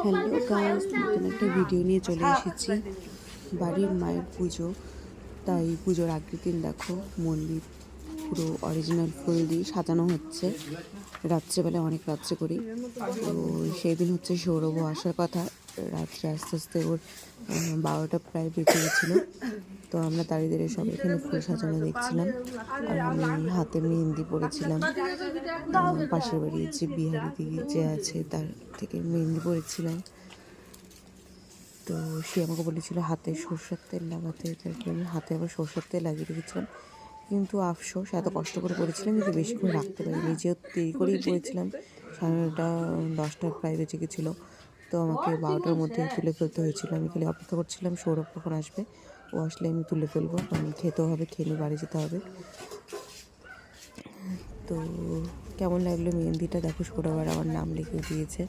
Hello guys, নতুন একটা video নিয়ে চলে এসেছি। বাড়ির মায়ের পুজো, তাই পুজোর আগের দিন দেখো মন্দির পুরো অরিজিনাল ফুল দিয়ে সাজানো হচ্ছে। রাত্রেবেলা অনেক রাত্রে করি, তো সেই দিন হচ্ছে সৌরভ আসার কথা। রাত্রে আস্তে আস্তে ওর 12টা প্রায় বেঁচে গেছিলো। তো আমরা দাঁড়িয়ে দাঁড়িয়ে সব এখানে ফুল সাজানো দেখছিলাম, আর আমি হাতে মেহেন্দি পরেছিলাম। পাশের বাড়ি যে বিহারি দিদি যে আছে তার থেকে মেহেন্দি পরেছিলাম। তো সে আমাকে বলেছিল হাতে সরষের তেল লাগাতে, তারপরে আমি হাতে আবার সরষের তেল লাগিয়ে রেখেছিলাম। কিন্তু আফসোস, এত কষ্ট করে পরেছিলাম কিন্তু বেশিক্ষণ রাখতে পারিনি, যেহেতু দেরি করেই পরেছিলাম। 10:30 প্রায় বেজে গেছিলো। তো আমাকে 12টার মধ্যে তুলে ফেলতে হয়েছিল। আমি খালি অপেক্ষা করছিলাম সৌরভ কখন আসবে, ও আসলে আমি তুলে ফেলবো, কারণ খেতেও হবে, খেয়ে নিয়ে বাড়ি যেতে হবে। তো কেমন লাগলো মেহেন্দিটা দেখো, সৌরভ আর আমার নাম লিখে দিয়েছে।